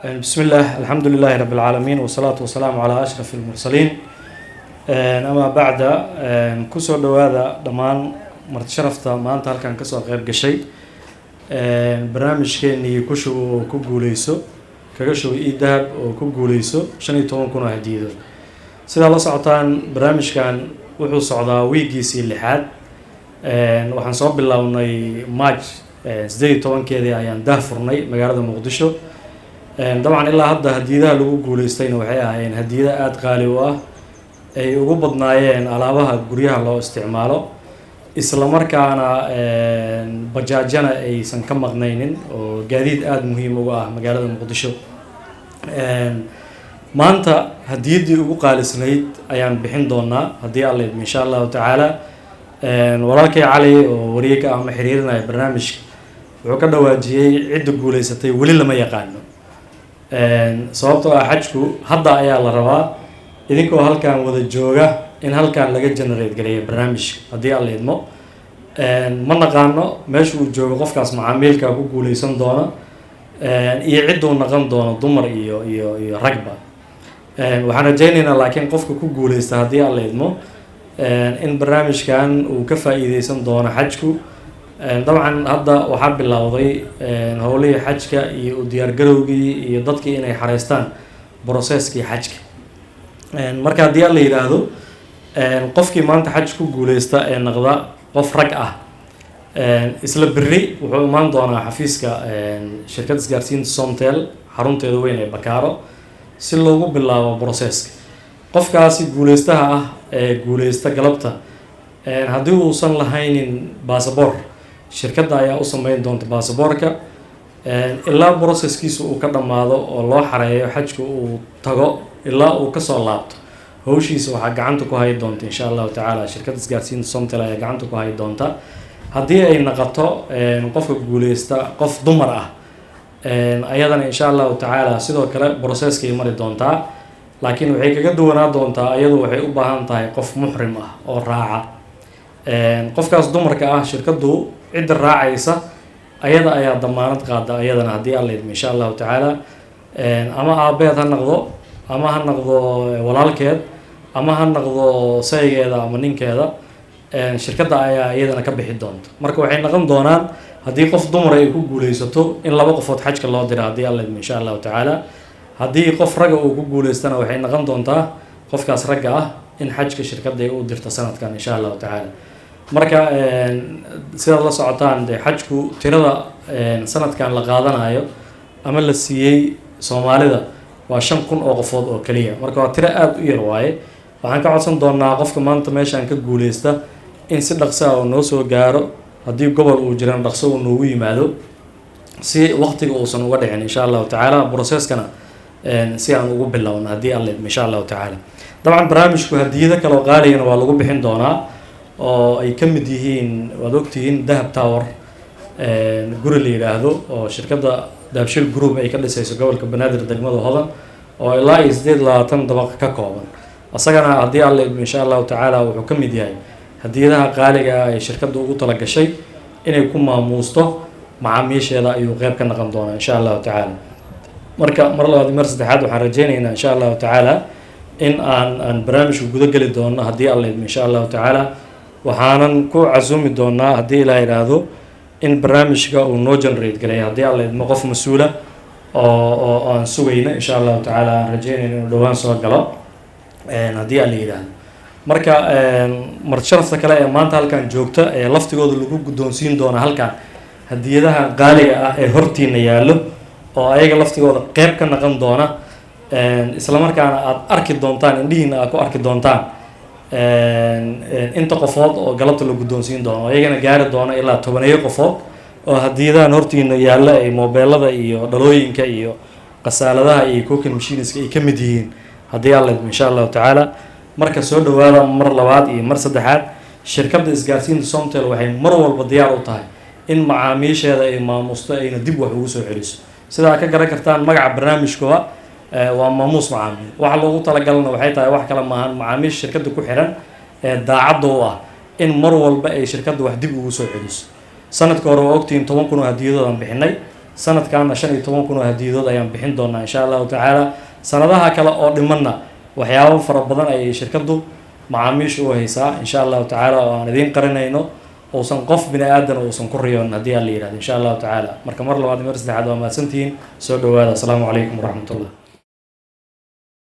بسم الله الحمد لله رب العالمين والصلاة والسلام على أشرف المرسلين. أما بعد كسر هذا ضمان مرت شرفته ما أنت هل كان كسر غير قشي برنامج كأني كشوا كوجوليسو كشوا إيداب وكوجوليسو عشان يتوون كنا هديدو سيد الله سعطان برنامج كان وحول صعدا ويجيسي اللي حد وحنصاب الله إنه ماج زي توان كذا يعني دافرني مجرد مقدشو طبعا إلا هذا هديدا لو جوليستين وحياة يعني هديدا آد قالوا أي وجبضنا يعني على بها جريها الله استعماله إسلامر كان بجاجنا أي سنكم مغنين وجديد آد مهم وجاه مجرد مقدشو ما أنت هديدي وقال سنيد أيام بحين دونا هدي الله إن شاء الله تعالى وراك علي وريك أهم حريرنا برنامج وكذا واجي عد جوليستي ولي لما يقانو sababtoo ah xajku hadda ayaa la rabaa idinkoo halkan wada jooga in halkan laga generate gareeyo barnaamijka haddii aan la idmo ma naqaano meesha uu joogo qofkaas macaamiilka ku guuleysan doona iyo cid uu noqon doono dumar iyo ragba waxaan rajaynaynaa laakiin qofka ku guuleysta haddii aan la idmo in barnaamijkan uu ka faa'iideysan doono xajku طبعا هذا وحاب بالله هولي حجك وديار جروجي يضدك إنه حريستان بروسيسك حجك مركز ديال اللي هذا قفك ما أنت حجك جوليستا نقضاء قف ركعة إسلام بري ومان دونا حفيزك شركة سجارسين سومتيل حرون تدوين بكارو سلوه بالله بروسيسك قفك أسي جوليستا جوليستا قلبته هذا وصل لهين باسبور shirkadda ayaa u sameyn doonta baasaboorka ilaa processkiisu uu ka dhamaado oo loo xareeyo xajku uu tago ilaa uu ka soo laabto hawshiisa waxaa gacanta ku hay doonta insha Allah taala shirkadda isgaarsiinta Somtel ayaa gacanta ku hay doonta haddii ay noqoto qofka guuleysta qof dumar ah ayadana insha Allah taala sidoo kale processkay mari doontaa laakiin waxay kaga duwanaa doontaa ayadu waxay u baahan tahay qof muhrim ah oo raaca qofkaas dumarka ah shirkaddu cid raacaysa ayada ayaa damaanad qaada ayadana hadii alla idmo insha Allah taala ama aabeed ha noqdo ama ha noqdo walaalkeed ama ha noqdo saygeeda ama ninkeeda shirkadda ayaa ayadana ka bixi doonta marka waxay noqon doonaan hadii qof dumar ay ku guuleysato in laba qofood xajka loo diro hadii alla idmo insha Allah taala hadii qof rag uu ku guuleystana waxay noqon doontaa qofkaas rag ah in xajka shirkadda ay u dirto sanadkan insha Allah taala marka sida la socotaan xajku tirada sanadkan la qaadanayo ama la siiyay Soomaalida waa 5,000 oo qofood oo kaliya marka waa tiro aad u yar waaye waxaan ka codsan doonaa qofka maanta meeshan ka guuleysta in si dhaqso ah noo soo gaaro hadii gobol uu jiraan dhaqso uu noogu yimaado si waqtiga uusan uga dhicin insha Allah taala processkana si aan ugu bilowno hadii alla insha Allah taala dabcan barnaamijku hadiyada kale oo qaaliyana waa lagu bixin doonaa oo ay ka mid yihiin waad ogtihiin Dahab Tower guri la yiraahdo oo shirkadda Dahabshiil Group ay ka dhisayso gobolka Banaadir degmada Hodan oo ilaa 28 dabaq ka kooban asagana hadii alla insha Allah taala wuxuu ka mid yahay hadiyadaha qaaliga ah ee shirkaddu ugu tala gashay inay ku maamuusto macaamiisheeda ayuu qayb ka noqon doonaa insha Allah taala marka mar labaad mar saddexaad waxaan rajaynaynaa insha Allah taala in aan barnaamijku guda gali doono hadii alla insha Allah taala waxaanan ku casuumi doonaa hadii la yiraahdo in barnaamijka uu noo generate gareeyo hadii alla idmo qof mas'uula oo aan sugayna insha Allah taala rajaynayna inuu dhawaan soo galo hadii alla yiraahdo marka mar sharafta kale ee maanta halkan joogta ee laftigooda lagu guddoonsiin doona halkan hadiyadaha qaaliga ah ee hortiina yaalo oo ayaga laftigooda qayb ka noqon doona isla markaana aad arki doontaan indhihiina aad ku arki doontaan inta qofood oo galabta la guddoonsiin doono ayagana gaari doona ilaa 10 qofood oo hadiyadahan hortiina yaalla ay mobilada iyo dhalooyinka iyo qasaaladaha iyo cooking machines ay ka mid yihiin hadii alla insha Allah taala marka soo dhawaada mar labaad iyo mar saddexaad shirkadda isgaarsiinta Somtel waxay mar walba diyaar u tahay in macaamiisheeda ay maamuusto ayna dib wax ugu soo celiso sida ka garan kartaan magaca barnaamijkooda waa maamuus macaamiil waxa loogu talagalna waxay tahay wax kala maahan macaamiil shirkadda ku xiran ee daacad u ah in mar walba ay shirkadda wax dib ugu soo celiso sanadka hore waa ogtiin 10,000 hadiyadoodan bixinay sanadkaana 15 kun oo hadiyadood ayaan bixin doonaa insha allahu tacaala. sanadaha kale oo dhimanna waxyaabo fara badan ayay shirkaddu macaamiisha u haysaa insha allahu tacaala oo aan idiin qarinayno uusan qof bini aadan uusan ku riyoon haddii aan la yidhahdo insha allahu tacaala. marka mar labaad mar saddexaad waa mahadsantihiin, soo dhawaada. asalaamu calaykum waraxmatullah.